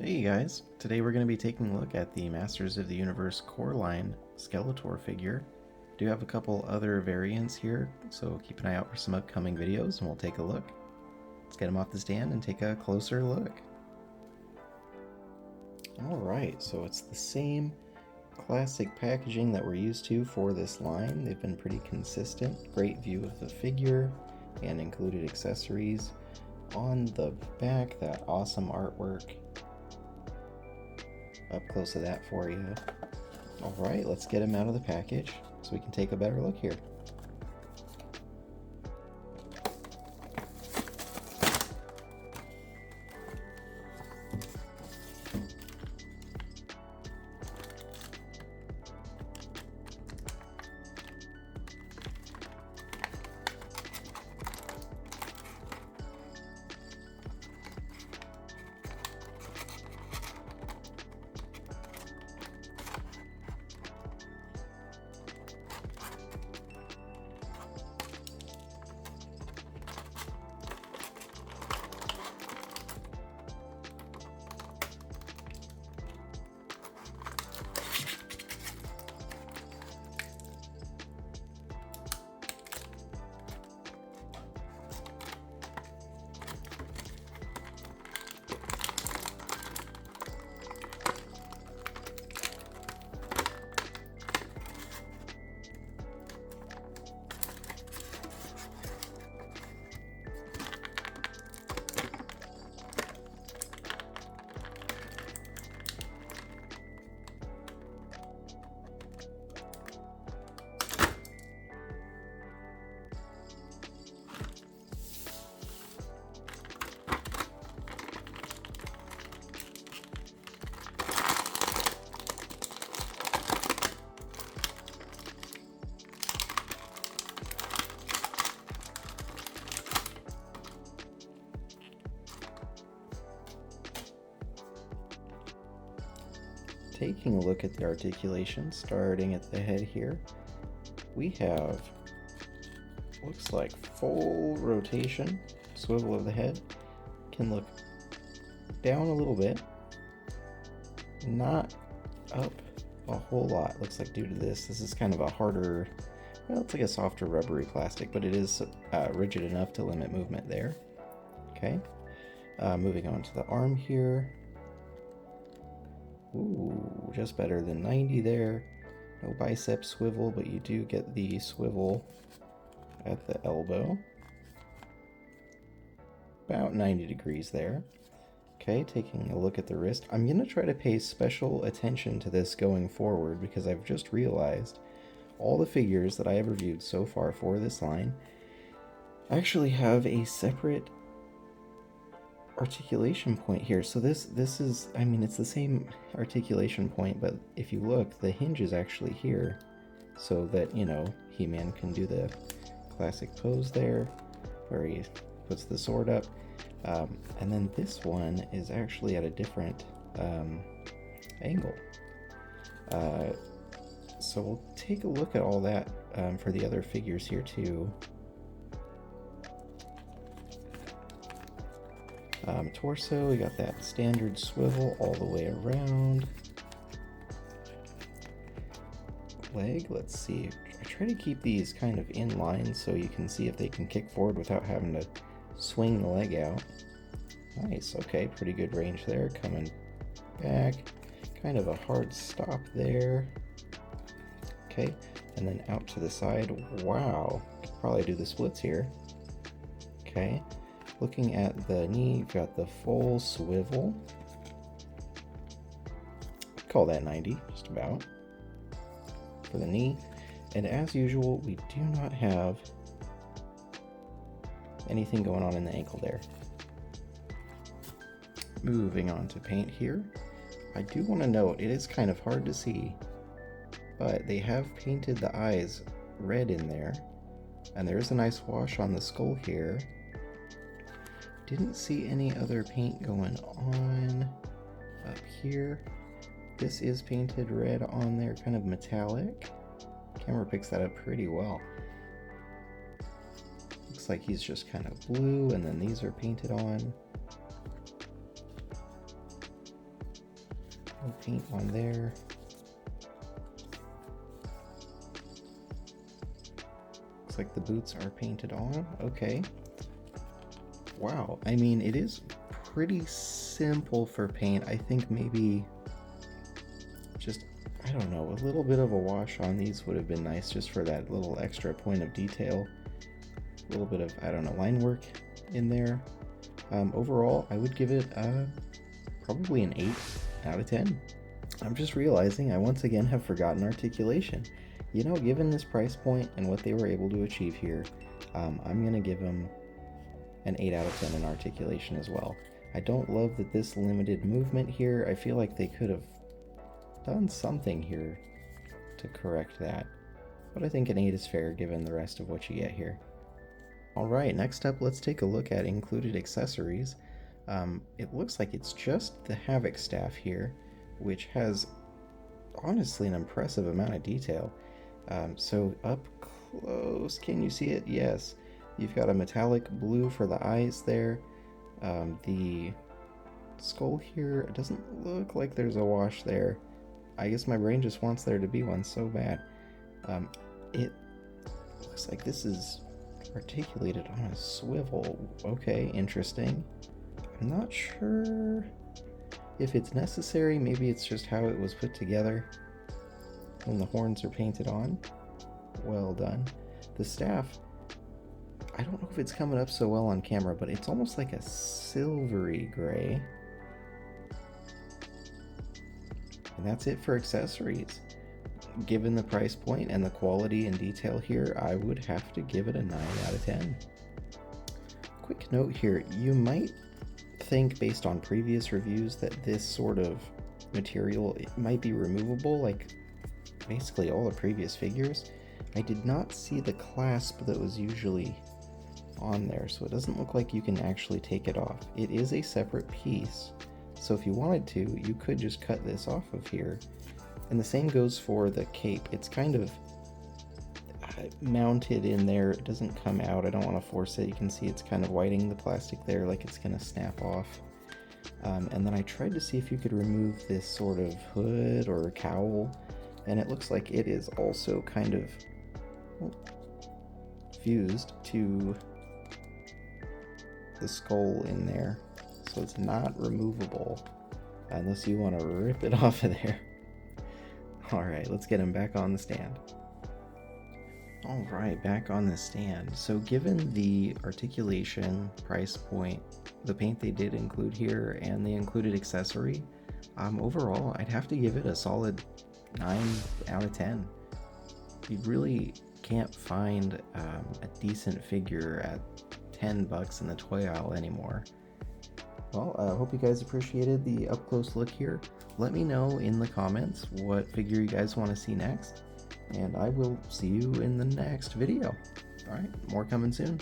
Hey guys, today we're going to be taking a look at the Masters of the Universe core line Skeletor figure. Do have a couple other variants here, so keep an eye out for some upcoming videos and we'll take a look. Let's get him off the stand and take a closer look. Alright, so it's the same classic packaging that we're used to for this line. They've been pretty consistent. Great view of the figure and included accessories. On the back, that awesome artwork. Up close to that for you. Alright, let's get him out of the package so we can take a better look here. Taking a look at the articulation, starting at the head here, we have, looks like full rotation, swivel of the head, can look down a little bit, not up a whole lot. Looks like due to this is kind of a harder, well, it's like a softer rubbery plastic, but it is rigid enough to limit movement there. Okay, moving on to the arm here. Ooh, just better than 90 there. No bicep swivel, but you do get the swivel at the elbow. About 90 degrees there. Okay, taking a look at the wrist. I'm going to try to pay special attention to this going forward because I've just realized all the figures that I have reviewed so far for this line actually have a separate articulation point here. So this is, I mean, it's the same articulation point, but if you look, the hinge is actually here so that, you know, He-Man can do the classic pose there where he puts the sword up. And then this one is actually at a different angle. So we'll take a look at all that for the other figures here too. Torso, we got that standard swivel all the way around. Leg, let's see. I try to keep these kind of in line so you can see if they can kick forward without having to swing the leg out. Nice, okay, pretty good range there. Coming back, kind of a hard stop there. Okay, and then out to the side. Wow, could probably do the splits here. Okay. Looking at the knee, you've got the full swivel. Call that 90, just about, for the knee. And as usual, we do not have anything going on in the ankle there. Moving on to paint here. I do want to note, it is kind of hard to see, but they have painted the eyes red in there. And there is a nice wash on the skull here. Didn't see any other paint going on up here. This is painted red on there, kind of metallic. Camera picks that up pretty well. Looks like he's just kind of blue, and then these are painted on. No paint on there. Looks like the boots are painted on. Okay. Wow. I mean, it is pretty simple for paint. I think maybe just, I don't know, a little bit of a wash on these would have been nice just for that little extra point of detail. A little bit of, I don't know, line work in there. Overall, I would give it probably an 8 out of 10. I'm just realizing I once again have forgotten articulation. You know, given this price point and what they were able to achieve here, I'm going to give them an 8 out of 10 in articulation as well. I don't love that this limited movement here. I feel like they could have done something here to correct that. But I think an 8 is fair given the rest of what you get here. Alright, next up let's take a look at included accessories. It looks like it's just the Havoc staff here, which has honestly an impressive amount of detail. So up close, can you see it? Yes. You've got a metallic blue for the eyes there. The skull here, it doesn't look like there's a wash there. I guess my brain just wants there to be one so bad. It looks like this is articulated on a swivel. Okay, interesting. I'm not sure if it's necessary. Maybe it's just how it was put together when the horns are painted on. Well done. The staff, I don't know if it's coming up so well on camera, but it's almost like a silvery gray. And that's it for accessories. Given the price point and the quality and detail here, I would have to give it a 9 out of 10. Quick note here, you might think based on previous reviews that this sort of material might be removable, like basically all the previous figures. I did not see the clasp that was usually on there, so it doesn't look like you can actually take it off. It is a separate piece, so if you wanted to, you could just cut this off of here. And the same goes for the cape. It's kind of mounted in there. It doesn't come out. I don't want to force it. You can see it's kind of whiting the plastic there like it's going to snap off. And then I tried to see if you could remove this sort of hood or cowl, and it looks like it is also kind of fused to the skull in there. So it's not removable unless you want to rip it off of there. Alright, let's get him back on the stand. Alright, back on the stand. So given the articulation, price point, the paint they did include here, and the included accessory, overall I'd have to give it a solid 9 out of 10. You really can't find a decent figure at $10 in the toy aisle anymore. Well, I hope you guys appreciated the up-close look here. Let me know in the comments what figure you guys want to see next, and I will see you in the next video. Alright, more coming soon.